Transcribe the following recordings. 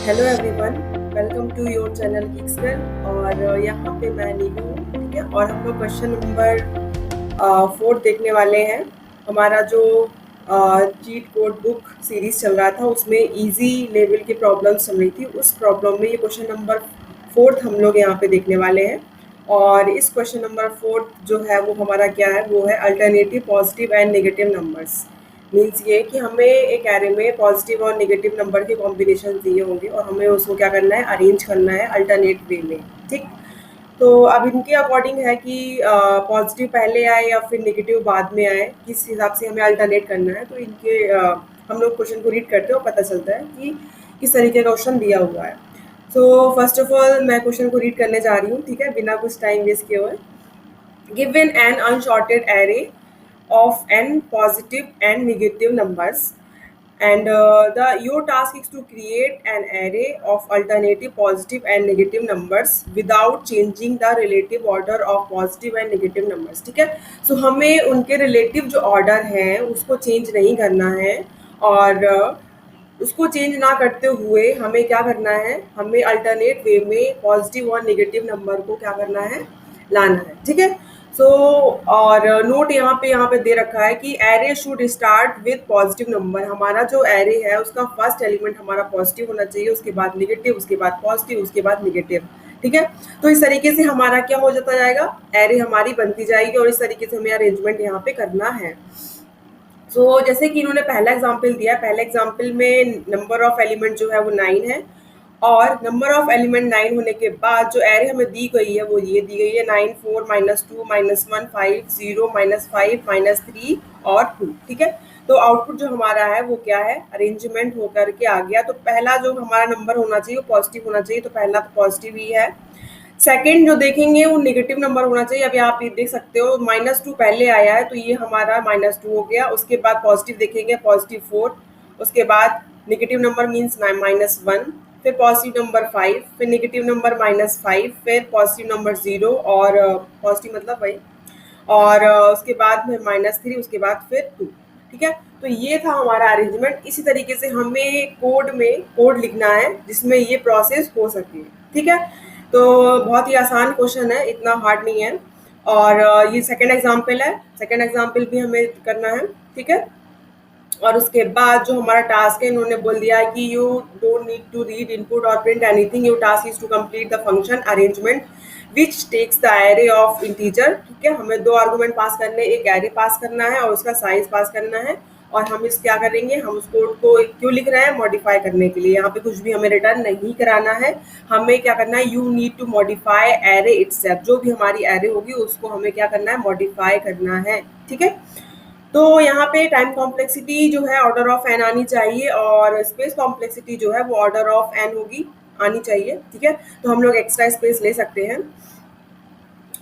Hello everyone, welcome to your channel kicks girl. और यहाँ पे मैं नीलू हूँ, ठीक है। और हम लोग क्वेश्चन नंबर 4 देखने वाले हैं। हमारा जो चीट कोड बुक सीरीज चल रहा था उसमें इजी लेवल की प्रॉब्लम्स चल रही थी। उस प्रॉब्लम में ये क्वेश्चन नंबर 4 हम लोग यहाँ पे देखने वाले हैं। और इस क्वेश्चन नंबर 4 जो है वो हमारा क्या है, वो है alternative positive and negative numbers. Means ये कि हमें एक एरे में पॉजिटिव और नेगेटिव नंबर के कॉम्बिनेशन दिए होंगे और हमें उसको क्या करना है, अरेंज करना है अल्टरनेट वे में, ठीक। तो अब इनके अकॉर्डिंग है कि पॉजिटिव पहले आए या फिर नेगेटिव बाद में आए, किस हिसाब से हमें अल्टरनेट करना है। तो इनके हम लोग क्वेश्चन को रीड करते हैं और पता चलता है कि किस तरीके का क्वेश्चन दिया हुआ है। सो फर्स्ट ऑफ ऑल मैं क्वेश्चन को रीड करने जा रही हूँ, ठीक है, बिना कुछ टाइम वेस्ट किए हुए। Given an unsorted array of n positive and negative numbers, and the your task is to create an array of alternative positive and negative numbers without changing the relative order of positive and negative numbers, ठीक है। सो हमें उनके relative जो order है उसको change नहीं करना है। और उसको चेंज ना करते हुए हमें क्या करना है, हमें अल्टरनेट वे में पॉजिटिव और नेगेटिव नंबर को क्या करना है, लाना है, ठीक है। सो और नोट यहाँ पे दे रखा है कि array should start with positive number. हमारा जो एरे है उसका फर्स्ट एलिमेंट हमारा पॉजिटिव होना चाहिए, उसके बाद नेगेटिव, उसके बाद पॉजिटिव, उसके बाद नेगेटिव, ठीक है। तो इस तरीके से हमारा क्या हो जाता जाएगा, एरे हमारी बनती जाएगी और इस तरीके से हमें अरेंजमेंट यहाँ पे करना है। सो जैसे कि इन्होंने पहला एग्जाम्पल दिया है, पहले एग्जाम्पल में नंबर ऑफ एलिमेंट जो है वो 9 है। और नंबर ऑफ एलिमेंट 9 होने के बाद जो एरे हमें दी गई है वो ये दी गई है 9 4 -2 -1 5 0 -5 -3 और 2, ठीक है। तो आउटपुट जो हमारा है वो क्या है, अरेंजमेंट होकर के आ गया। तो पहला जो हमारा नंबर होना चाहिए वो पॉजिटिव होना चाहिए, तो पहला तो पॉजिटिव ही है। सेकंड जो देखेंगे वो नेगेटिव नंबर होना चाहिए। अभी आप ये देख सकते हो -2 पहले आया है तो ये हमारा -2 हो गया। उसके बाद पॉजिटिव देखेंगे +4, उसके बाद नेगेटिव नंबर मीन्स -1, फिर पॉजिटिव नंबर 5, फिर नेगेटिव नंबर -5, फिर पॉजिटिव नंबर 0 और पॉजिटिव मतलब वही, और उसके बाद में -3, उसके बाद फिर 2, ठीक है। तो ये था हमारा अरेंजमेंट। इसी तरीके से हमें कोड में कोड लिखना है जिसमें ये प्रोसेस हो सके, ठीक है। तो बहुत ही आसान क्वेश्चन है, इतना हार्ड नहीं है। और ये सेकंड एग्जाम्पल है, सेकंड एग्जाम्पल भी हमें करना है, ठीक है। और उसके बाद जो हमारा टास्क है, इन्होंने बोल दिया है कि you don't need to read input और print anything, your task is to complete the function arrangement which takes the array of integer, ठीक है। हमें 2 आर्गुमेंट पास करने, एक एरे पास करना है और उसका साइज पास करना है। और हम इस क्या करेंगे, हम उस कोड को क्यों लिख रहे हैं, मॉडिफाई करने के लिए। यहाँ पे कुछ भी हमें रिटर्न नहीं कराना है, हमें क्या करना है, you need to modify array itself. जो भी हमारी एरे होगी उसको हमें क्या करना है, मॉडिफाई करना है, ठीक है। तो यहाँ पे टाइम कॉम्प्लेक्सिटी जो है ऑर्डर ऑफ एन आनी चाहिए और स्पेस कॉम्प्लेक्सिटी जो है वो ऑर्डर ऑफ एन होगी, आनी चाहिए, ठीक है। तो हम लोग एक्स्ट्रा स्पेस ले सकते हैं।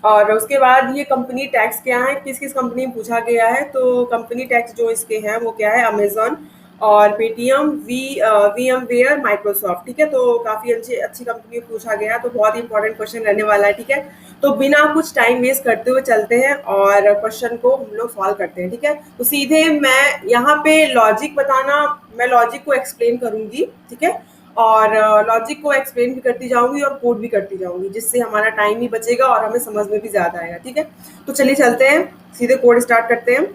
और उसके बाद ये कंपनी टैक्स क्या है, किस किस कंपनी में पूछा गया है। तो कंपनी टैक्स जो इसके हैं वो क्या है, अमेजॉन और पेटीएम, VMware, माइक्रोसॉफ्ट, ठीक है। तो काफ़ी अच्छी अच्छी कंपनी पूछा गया, तो बहुत ही इंपॉर्टेंट क्वेश्चन रहने वाला है, ठीक है। तो बिना कुछ टाइम वेस्ट करते हुए चलते हैं और क्वेश्चन को हम लोग सॉल्व करते हैं, ठीक है। तो सीधे मैं यहाँ पे लॉजिक बताना, मैं लॉजिक को एक्सप्लेन करूँगी, ठीक है। और लॉजिक को एक्सप्लेन भी करती जाऊंगी और कोड भी करती जाऊंगी, जिससे हमारा टाइम भी बचेगा और हमें समझ में भी ज़्यादा आएगा, ठीक है। तो चलिए चलते हैं, सीधे कोड स्टार्ट करते हैं।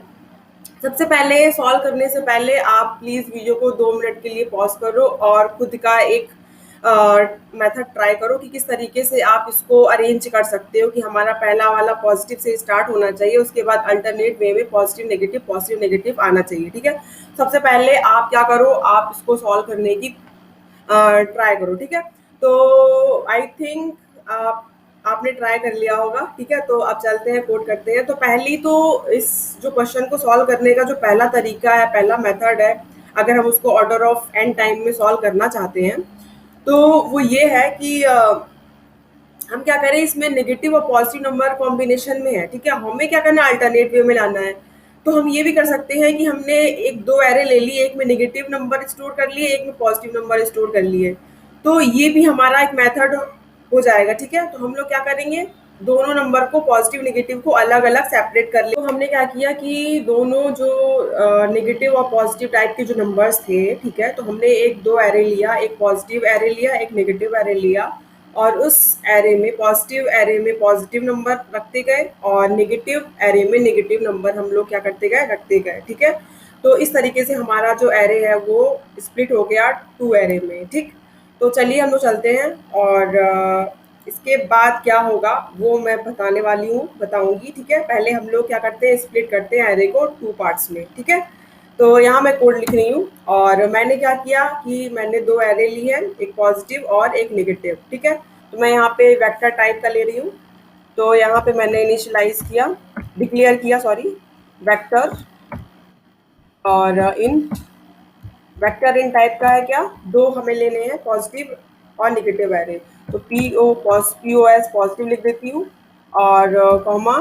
सबसे पहले सॉल्व करने से पहले आप प्लीज़ वीडियो को 2 मिनट के लिए पॉज करो और खुद का एक मेथड ट्राई करो कि किस तरीके से आप इसको अरेंज कर सकते हो कि हमारा पहला वाला पॉजिटिव से स्टार्ट होना चाहिए, उसके बाद अल्टरनेट वे में पॉजिटिव नेगेटिव आना चाहिए, ठीक है। सबसे पहले आप क्या करो, आप इसको सॉल्व करने की ट्राई करो, ठीक है। तो आई थिंक आपने ट्राई कर लिया होगा, ठीक है। तो अब चलते हैं, कोड करते हैं। तो पहली तो इस जो क्वेश्चन को सॉल्व करने का जो पहला तरीका है, पहला मेथड है, अगर हम उसको ऑर्डर ऑफ एन टाइम में सॉल्व करना चाहते हैं तो वो ये है कि हम क्या करें, इसमें नेगेटिव और पॉजिटिव नंबर कॉम्बिनेशन में है, ठीक है। हमें क्या करना है, अल्टरनेट वे में लाना है। तो हम ये भी कर सकते हैं कि हमने एक 2 एरे ले लिए, एक में नेगेटिव नंबर स्टोर कर लिए, एक में पॉजिटिव नंबर स्टोर कर लिए। तो ये भी हमारा एक मेथड हो जाएगा, ठीक है। तो हम लोग क्या करेंगे, दोनों नंबर को पॉजिटिव नेगेटिव को अलग अलग सेपरेट कर ले। तो हमने क्या किया कि दोनों जो नेगेटिव और पॉजिटिव टाइप के जो नंबर्स थे, ठीक है, तो हमने एक दो एरे लिया, एक पॉजिटिव एरे लिया, एक नेगेटिव एरे लिया, और उस एरे में पॉजिटिव एरे में पॉजिटिव नंबर रखते गए और नेगेटिव एरे में नेगेटिव नंबर हम लोग क्या करते गए, रखते गए, ठीक है। तो इस तरीके से हमारा जो एरे है वो स्प्लिट हो गया 2 एरे में, ठीक। तो चलिए हम लोग चलते हैं और इसके बाद क्या होगा वो मैं बताने वाली हूँ, बताऊंगी, ठीक है। पहले हम लोग क्या करते हैं, स्प्लिट करते हैं एरे को 2 पार्ट्स में, ठीक है। तो यहाँ मैं कोड लिख रही हूँ और मैंने क्या किया कि मैंने 2 एरे ली है, एक पॉजिटिव और एक नेगेटिव, ठीक है। तो मैं यहाँ पे वेक्टर टाइप का ले रही हूँ। तो यहाँ पे मैंने इनिशियलाइज किया, डिक्लेयर किया, सॉरी, वेक्टर, और इन वेक्टर इन टाइप का है क्या, दो हमें लेने हैं, पॉजिटिव और नेगेटिव एरे। तो POS पॉजिटिव लिख देती हूँ और कॉमा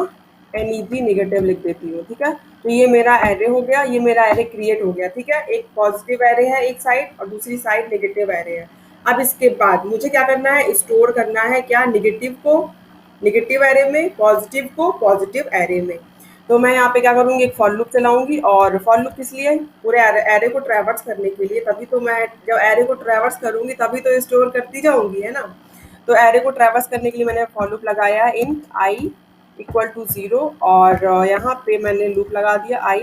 NEG नेगेटिव लिख देती हूँ, ठीक है। तो ये मेरा एरे हो गया, ये मेरा एरे क्रिएट हो गया, ठीक है। एक पॉजिटिव एरे है एक साइड और दूसरी साइड नेगेटिव एरे है। अब इसके बाद मुझे क्या करना है, स्टोर करना है क्या, नेगेटिव को नेगेटिव एरे में, पॉजिटिव को पॉजिटिव एरे में। तो मैं यहाँ पे क्या करूँगी, एक फॉर लूप चलाऊंगी। और फॉर लूप किस लिए, पूरे एरे को ट्रैवर्स करने के लिए। तभी तो मैं जब एरे को ट्रैवर्स करूँगी तभी तो स्टोर करती जाऊँगी, है ना। तो एरे को ट्रैवर्स करने के लिए मैंने फॉर लूप लगाया है int i इक्वल टू 0, और यहाँ पे मैंने लूप लगा दिया i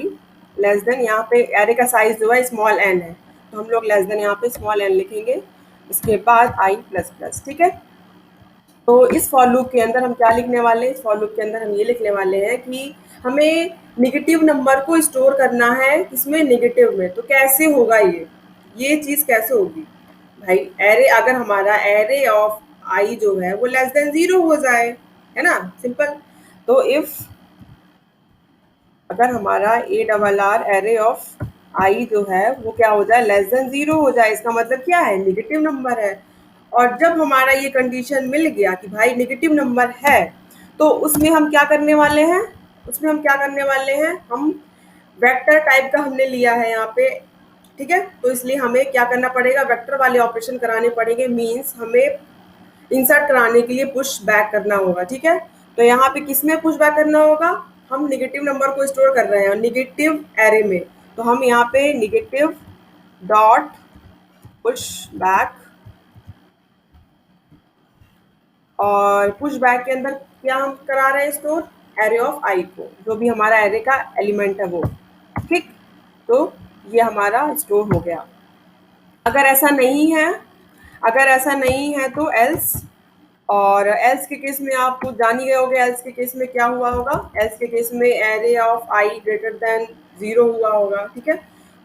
लेस देन, यहाँ पे एरे का साइज जो है स्मॉल n है, तो हम लोग लेस देन यहाँ पे स्मॉल n लिखेंगे। इसके बाद i प्लस प्लस, ठीक है। तो इस फॉर लूप के अंदर हम क्या लिखने वाले हैं, इस फॉर लूप के अंदर हम ये लिखने वाले हैं कि हमें नेगेटिव नंबर को स्टोर करना है किसमें, नेगेटिव में। तो कैसे होगा ये चीज़ कैसे होगी भाई, एरे अगर हमारा एरे ऑफ आई जो है वो लेस देन 0 हो जाए, है ना, सिंपल। तो इफ अगर हमारा ARR एरे ऑफ आई जो है वो क्या हो जाए, लेस देन 0 हो जाए, इसका मतलब क्या है, नेगेटिव नंबर है। और जब हमारा ये कंडीशन मिल गया कि भाई नेगेटिव नंबर है, तो उसमें हम क्या करने वाले हैं, उसमें हम क्या करने वाले हैं, हम वेक्टर टाइप का हमने लिया है यहाँ पे, ठीक है। तो इसलिए हमें क्या करना पड़ेगा, वेक्टर वाले ऑपरेशन कराने पड़ेंगे, मीन्स हमें इंसर्ट कराने के लिए पुश बैक करना होगा, ठीक है। तो यहाँ पे किस में पुश बैक करना होगा, हम नेगेटिव नंबर को स्टोर कर रहे हैं नेगेटिव एरे में, तो हम यहाँ पे नेगेटिव डॉट पुश बैक, और पुश बैक के अंदर क्या हम करा रहे हैं, स्टोर एरे ऑफ आई को, जो भी हमारा एरे का एलिमेंट है वो, ठीक। तो ये हमारा स्टोर हो गया। अगर ऐसा नहीं है, अगर ऐसा नहीं है तो एल्स, और एल्स के केस में आप कुछ जान ही गए होगे, एल्स के केस में क्या हुआ होगा, एल्स के केस में array of I greater than 0 हुआ होगा, ठीक है।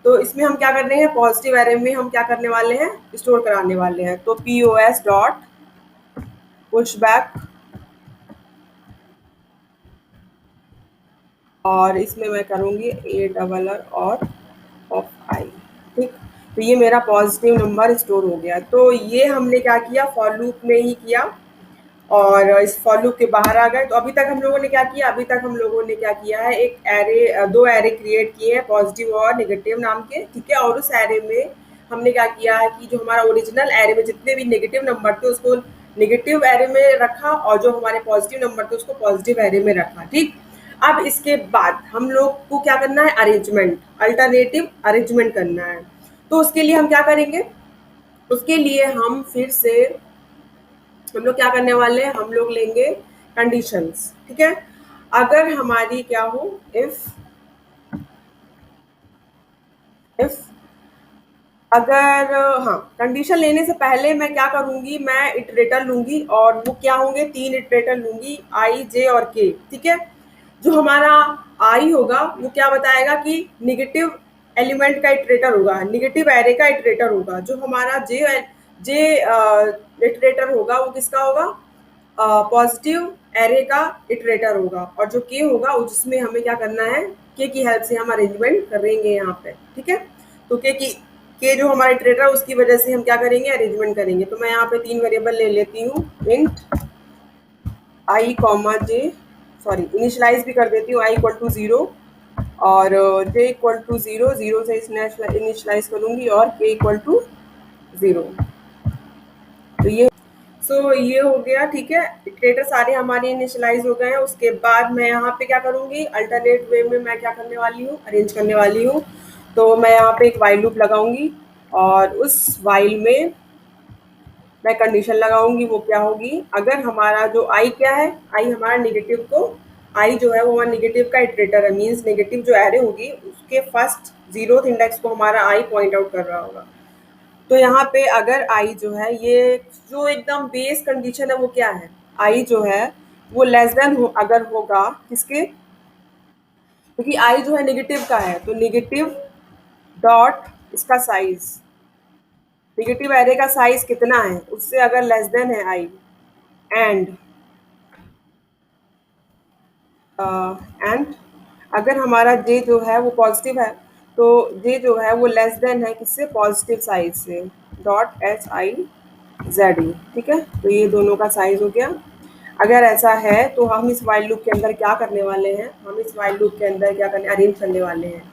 तो इसमें हम क्या कर रहे हैं, पॉजिटिव एरे में हम क्या करने वाले हैं, स्टोर कराने वाले हैं। तो POS डॉट पुश बैक, और इसमें मैं करूँगी ARR और ऑफ आई, ठीक। तो ये मेरा पॉजिटिव नंबर स्टोर हो गया। तो ये हमने क्या किया, फॉर लूप में ही किया, और इस फॉर लूप के बाहर आ गए। तो अभी तक हम लोगों ने क्या किया, अभी तक हम लोगों ने क्या किया है, एक एरे, दो एरे क्रिएट किए हैं, पॉजिटिव और नेगेटिव नाम के, ठीक है। और उस एरे में हमने क्या किया है कि जो हमारा ओरिजिनल एरे में जितने भी नेगेटिव नंबर थे उसको नेगेटिव एरे में रखा, और जो हमारे पॉजिटिव नंबर थे उसको पॉजिटिव एरे में रखा, ठीक। अब इसके बाद हम लोग को क्या करना है, अरेंजमेंट, अल्टरनेटिव अरेंजमेंट करना है। तो उसके लिए हम क्या करेंगे, उसके लिए हम फिर से हम लोग क्या करने वाले हैं, हम लोग लेंगे कंडीशंस, ठीक है। अगर हमारी क्या हो, इफ अगर, हाँ, कंडीशन लेने से पहले मैं क्या करूंगी, मैं इटरेटर लूंगी, और वो क्या होंगे, 3 इटरेटर लूंगी, आई जे और के, ठीक है। जो हमारा आई होगा वो क्या बताएगा कि निगेटिव एलिमेंट का इटरेटर होगा, निगेटिव एरे का इटरेटर होगा। जो हमारा जे जे इटरेटर होगा वो किसका होगा, पॉजिटिव एरे का इटरेटर होगा। और जो के होगा जिसमें हमें क्या करना है, के की हेल्प से हम अरेंजमेंट करेंगे यहाँ पे, ठीक है। तो के जो हमारा इटरेटर है उसकी वजह से हम क्या करेंगे, अरेंजमेंट करेंगे। तो मैं यहाँ पे 3 वेरिएबल ले लेती हूँ, इंट आई कॉमा जे, सॉरी इनिशलाइज भी कर देती हूँ, आई इक्वल टू 0, और जे इक्वल टू 0, 0 से इनिशलाइज करूँगी, और के इक्वल टू 0। तो ये सो ये हो गया, ठीक है। इटरेटर सारे हमारे इनिशियलाइज हो गए हैं। उसके बाद मैं यहाँ पे क्या करूँगी, अल्टरनेट वे में मैं क्या करने वाली हूँ, अरेंज करने वाली हूँ। तो मैं यहाँ पे एक वाइल लूप लगाऊंगी और उस वाइल में मैं कंडीशन लगाऊंगी। वो क्या होगी, अगर हमारा जो आई क्या है, आई हमारा नेगेटिव को, आई जो है वो हमारा नेगेटिव का इटरेटर है, मीन्स नेगेटिव जो एरे होगी उसके फर्स्ट जीरोथ इंडेक्स को हमारा आई पॉइंट आउट कर रहा होगा। तो यहाँ पे अगर आई जो है, ये जो एकदम बेस कंडीशन है वो क्या है, आई जो है वो लेस देन हो अगर होगा किसके, क्योंकि आई जो है नेगेटिव का है, तो नेगेटिव डॉट इसका साइज, नेगेटिव एरे का साइज कितना है उससे अगर लेस देन है आई, एंड एंड अगर हमारा जे जो है वो पॉजिटिव है, तो जे जो है वो लेस देन है किससे, पॉजिटिव साइज से, डॉट एच आई जेड ई, ठीक है। तो ये दोनों का साइज हो गया। अगर ऐसा है तो हम इस वाइल लूप के अंदर क्या करने वाले हैं, हम इस वाइल लूप के अंदर क्या करने, अरेंज करने वाले हैं,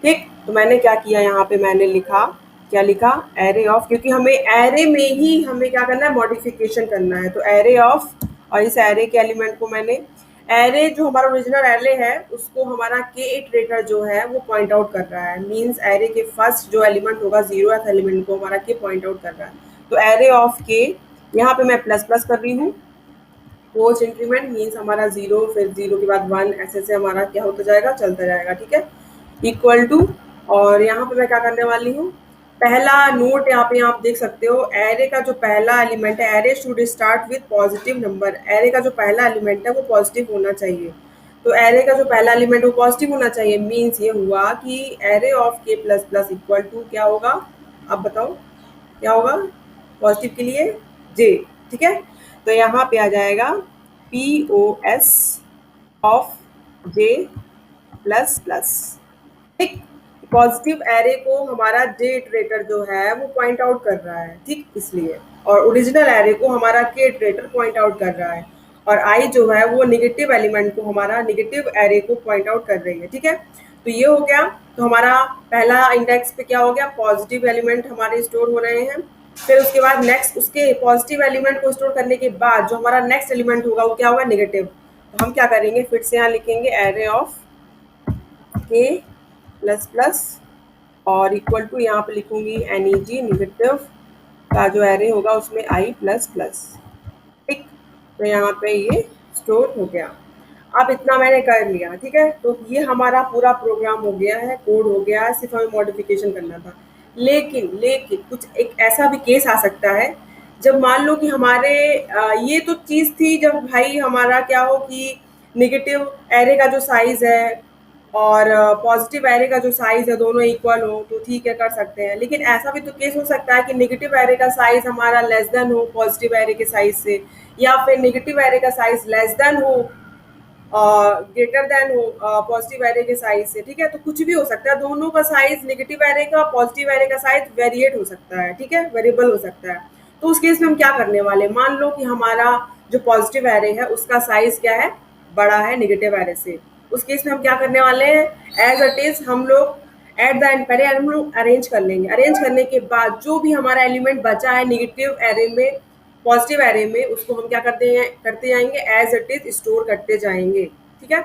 ठीक। तो मैंने क्या किया, यहाँ पे मैंने लिखा, क्या लिखा, एरे ऑफ, क्योंकि हमें एरे में ही हमें क्या करना है, मॉडिफिकेशन करना है। तो एरे ऑफ, और इस एरे के एलिमेंट को मैंने, एरे जो हमारा ओरिजिनल एरे है उसको हमारा के इटरेटर जो है वो पॉइंट आउट कर रहा है, मींस एरे के फर्स्ट जो एलिमेंट होगा, जीरोथ एलिमेंट को हमारा के पॉइंट आउट कर रहा है। तो एरे ऑफ के, यहाँ पे मैं प्लस प्लस कर रही हूँ, पोस्ट इंक्रीमेंट मीन्स हमारा जीरो, फिर जीरो के बाद वन, ऐसे से हमारा क्या होता जाएगा, चलता जाएगा, ठीक है। इक्वल टू, और यहाँ पे मैं क्या करने वाली हूँ, पहला नोट यहाँ पे आप देख सकते हो, एरे का जो पहला एलिमेंट है, array should start with positive number, array का जो पहला एलिमेंट है वो पॉजिटिव होना चाहिए। तो एरे का जो पहला एलिमेंट वो पॉजिटिव होना चाहिए, मीन्स ये हुआ कि एरे ऑफ के प्लस प्लस इक्वल टू क्या होगा, आप बताओ क्या होगा, पॉजिटिव के लिए जे, ठीक है। तो यहाँ पे आ जाएगा P O S of J plus plus, ठीक। पॉजिटिव एरे को हमारा जे इटरेटर जो है वो पॉइंट आउट कर रहा है, ठीक, इसलिए, और ओरिजिनल एरे को हमारा के इटरेटर पॉइंट आउट कर रहा है, और आई जो है वो नेगेटिव एलिमेंट को हमारा नेगेटिव एरे को पॉइंट आउट कर रही है, ठीक है। तो ये हो गया। तो हमारा पहला इंडेक्स पे क्या हो गया, पॉजिटिव एलिमेंट हमारे स्टोर हो रहे हैं। फिर उसके बाद नेक्स्ट, उसके पॉजिटिव एलिमेंट को स्टोर करने के बाद जो हमारा नेक्स्ट एलिमेंट होगा वो क्या होगा, नेगेटिव। तो हम क्या करेंगे, फिर से यहाँ लिखेंगे एरे ऑफ के प्लस प्लस, और इक्वल टू यहाँ पे लिखूंगी एन ई जी, नेगेटिव का जो एरे होगा उसमें आई प्लस प्लस, ठीक। तो यहाँ पे ये स्टोर हो गया। अब इतना मैंने कर लिया, ठीक है। तो ये हमारा पूरा प्रोग्राम हो गया है, कोड हो गया है, सिर्फ हमें मॉडिफिकेशन करना था। लेकिन लेकिन कुछ एक ऐसा भी केस आ सकता है, जब मान लो कि हमारे ये तो चीज़ थी जब भाई हमारा क्या हो कि नेगेटिव एरे का जो साइज है और पॉजिटिव एरे का जो साइज है दोनों इक्वल हो, तो ठीक है, कर सकते हैं। लेकिन ऐसा भी तो केस हो सकता है कि नेगेटिव एरे का साइज हमारा लेस देन हो पॉजिटिव एरे के साइज से, या फिर नेगेटिव एरे का साइज लेस देन हो ग्रेटर देन हो पॉजिटिव एरे के साइज से, ठीक है। तो कुछ भी हो सकता है, दोनों का साइज, नेगेटिव एरे का पॉजिटिव एरे का साइज वेरिएट हो सकता है, ठीक है, वेरिएबल हो सकता है। तो उस केस में हम क्या करने वाले, मान लो कि हमारा जो पॉजिटिव एरे है उसका साइज क्या है, बड़ा है नेगेटिव एरे से। उस केस में हम क्या करने वाले हैं, एज इट इज हम लोग एट द एंड पहले हम लोग अरेंज कर लेंगे। अरेंज करने के बाद जो भी हमारा एलिमेंट बचा है नेगेटिव एरे में, पॉजिटिव एरे में, उसको हम क्या करते जाएंगे, एज इट इज स्टोर करते जाएंगे, ठीक है।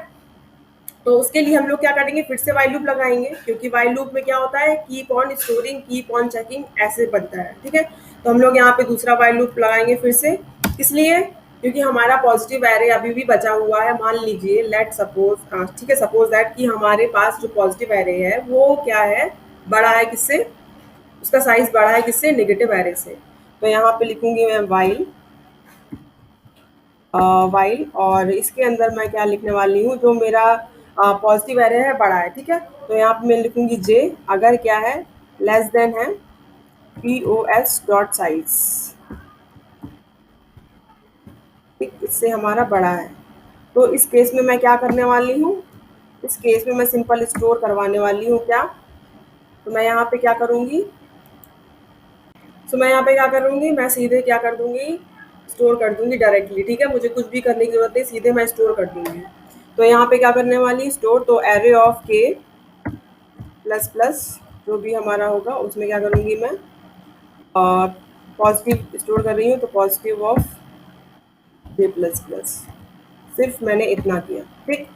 तो उसके लिए हम लोग क्या करेंगे, फिर से वाइल लूप लगाएंगे, क्योंकि वाइल लूप में क्या होता है, keep on storing, keep on checking, ऐसे बनता है, ठीक है। तो हम लोग यहाँ पे दूसरा वाइल लूप लगाएंगे फिर से, इसलिए क्योंकि हमारा पॉजिटिव एरे अभी भी बचा हुआ है। मान लीजिए, लेट सपोज, ठीक है, सपोज दैट कि हमारे पास जो पॉजिटिव एरे है वो क्या है, बड़ा है किससे, उसका साइज बड़ा है किससे, नेगेटिव एरे से। तो यहाँ पे लिखूंगी मैं वाइल, वाइल, और इसके अंदर मैं क्या लिखने वाली हूँ, जो मेरा पॉजिटिव एरे है बड़ा है, ठीक है। तो यहाँ पे मैं लिखूंगी जे, अगर क्या है, लेस देन है P O S dot size, ठीक, इससे हमारा बड़ा है। तो इस केस में मैं क्या करने वाली हूँ, इस केस में मैं सिंपल स्टोर करवाने वाली हूँ क्या, तो मैं यहाँ पे क्या करूँगी, तो मैं यहाँ पे क्या करूँगी, मैं सीधे क्या कर दूँगी, स्टोर कर दूँगी डायरेक्टली, ठीक है। मुझे कुछ भी करने की जरूरत नहीं, सीधे मैं स्टोर कर दूँगी। तो यहाँ पे क्या करने वाली, स्टोर, तो एरे ऑफ के प्लस प्लस जो भी हमारा होगा उसमें क्या करूँगी मैं, पॉजिटिव स्टोर कर रही हूँ, तो positive of J plus plus, सिर्फ मैंने इतना किया। ठीक,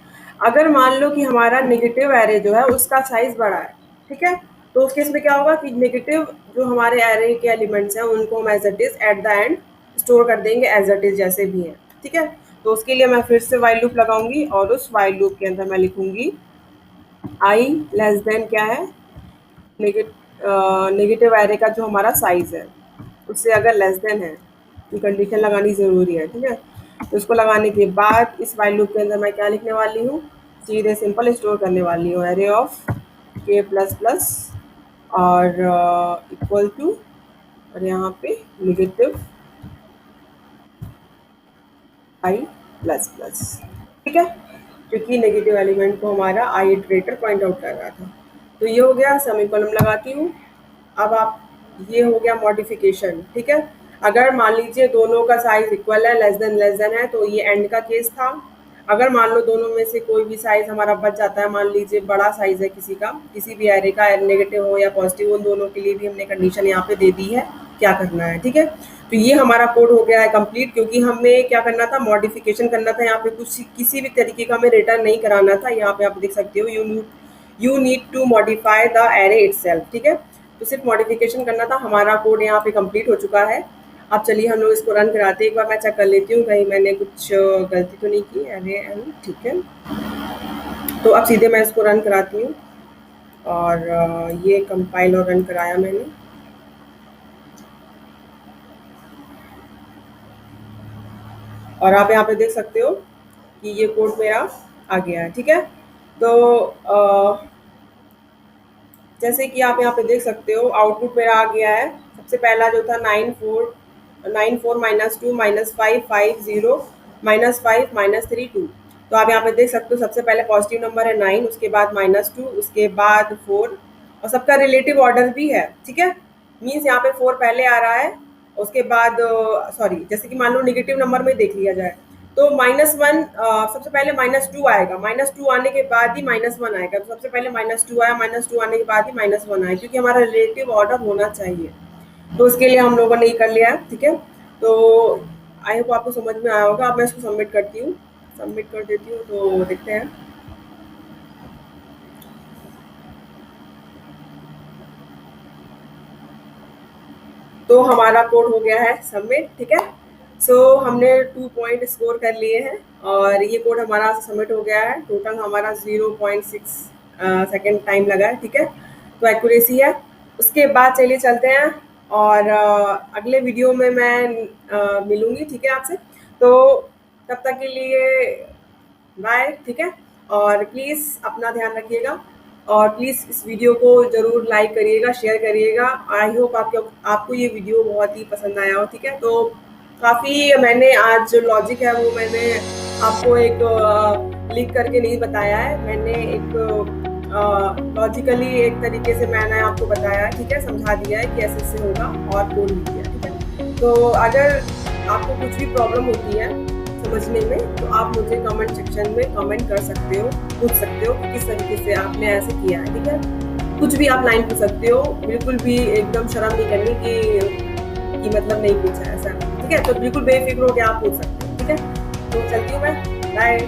अगर मान लो कि हमारा नेगेटिव एरे जो है उसका साइज बड़ा है, ठीक है, तो उस केस में क्या होगा कि नेगेटिव जो हमारे एरे के एलिमेंट्स हैं उनको हम as it is at the end store कर देंगे एज इट इज जैसे भी हैं। ठीक है, तो उसके लिए मैं फिर से वाइल लूप लगाऊंगी और उस वाइल लूप के अंदर मैं लिखूंगी आई लेस देन क्या है, नेगेटिव एरे का जो हमारा साइज है उससे अगर लेस देन है, ये कंडीशन लगानी ज़रूरी है। ठीक है, तो इसको लगाने के बाद इस वाइल लूप के अंदर मैं क्या लिखने वाली हूँ, सीधे सिंपल स्टोर करने वाली हूँ एरे ऑफ के प्लस प्लस और इक्वल टू, और यहाँ पे नेगेटिव आई प्लस प्लस। ठीक है, क्योंकि नेगेटिव एलिमेंट को हमारा आई इटरेटर पॉइंट आउट कर रहा था। तो ये हो गया, सेमीकोलन लगाती हूँ। अब आप, ये हो गया मॉडिफिकेशन। ठीक है, अगर मान लीजिए दोनों का साइज इक्वल है, लेस देन है, तो ये एंड का केस था। अगर मान लो दोनों में से कोई भी साइज हमारा बच जाता है, मान लीजिए बड़ा साइज है किसी का, किसी भी एरे का, नेगेटिव हो या पॉजिटिव, उन दोनों के लिए भी हमने कंडीशन यहाँ पे दे दी है क्या करना है। ठीक है, तो ये हमारा कोड हो गया है कंप्लीट, क्योंकि हमें क्या करना था, मॉडिफिकेशन करना था। यहाँ पे कुछ किसी भी तरीके का हमें रिटर्न नहीं कराना था। यहाँ पे आप देख सकते हो, you need to modify the array itself. ठीक है, तो सिर्फ मॉडिफिकेशन करना था। हमारा कोड यहाँ पे कंप्लीट हो चुका है। अब चलिए हम लोग इसको रन कराते हैं। एक बार मैं चेक कर लेती हूँ कहीं मैंने कुछ गलती तो नहीं की। अरे एन, ठीक है, तो अब सीधे मैं इसको रन कराती हूँ और ये कंपाइल और रन कराया मैंने। और आप यहाँ पे देख सकते हो कि ये कोड मेरा आ गया है। ठीक है, तो जैसे कि आप यहाँ पे देख सकते हो आउटपुट मेरा आ गया है। सबसे पहला जो था 9 4 -2 -5 5 0 -5 -3 2। तो आप यहाँ पे देख सकते हो सबसे पहले पॉजिटिव नंबर है 9, उसके बाद -2, उसके बाद 4, और सबका रिलेटिव ऑर्डर भी है। ठीक है, मीन्स यहाँ पे 4 पहले आ रहा है, उसके बाद सॉरी, जैसे कि मान लो नेगेटिव नंबर में देख लिया जाए तो -1 सबसे पहले -2 आएगा, -2 आने के बाद ही -1 आएगा। तो सबसे पहले -2 आया, -2 आने के बाद ही -1 आया, क्योंकि हमारा रिलेटिव ऑर्डर होना चाहिए। तो उसके लिए हम लोगों ने ये कर लिया है। ठीक है, तो आई होप आपको समझ में आया होगा। अब मैं इसको सबमिट करती हूँ, सबमिट कर देती हूँ, तो देखते हैं। तो हमारा कोड हो गया है सबमिट। ठीक है, सो हमने 2 पॉइंट स्कोर कर लिए हैं और ये कोड हमारा सबमिट हो गया है। टोटल हमारा 0.6 सेकेंड टाइम लगा है। ठीक है, तो एक्यूरेसी है। उसके बाद चलिए चलते हैं और अगले वीडियो में मैं मिलूँगी। ठीक है आपसे, तो तब तक के लिए बाय। ठीक है, और प्लीज़ अपना ध्यान रखिएगा और प्लीज़ इस वीडियो को ज़रूर लाइक करिएगा, शेयर करिएगा। आई होप आपको ये वीडियो बहुत ही पसंद आया हो। ठीक है, तो काफ़ी मैंने आज जो लॉजिक है वो मैंने आपको एक लिख करके नहीं बताया है, मैंने एक लॉजिकली एक तरीके से मैंने आपको बताया है। ठीक है, समझा दिया है कि ऐसे ऐसे होगा और बोल भी दिया। ठीक है, तो अगर आपको कुछ भी प्रॉब्लम होती है समझने में, तो आप मुझे कमेंट सेक्शन में कमेंट कर सकते हो, पूछ सकते हो कि किस तरीके से आपने ऐसे किया है। ठीक है, कुछ भी आप लाइन पूछ सकते हो, बिल्कुल भी एकदम शर्म नहीं करनी कि मतलब नहीं पूछा ऐसा। ठीक है, तो बिल्कुल बेफिक्र हो के आप पूछ सकते हो। ठीक है, तो चलती हूँ मैं, बाय।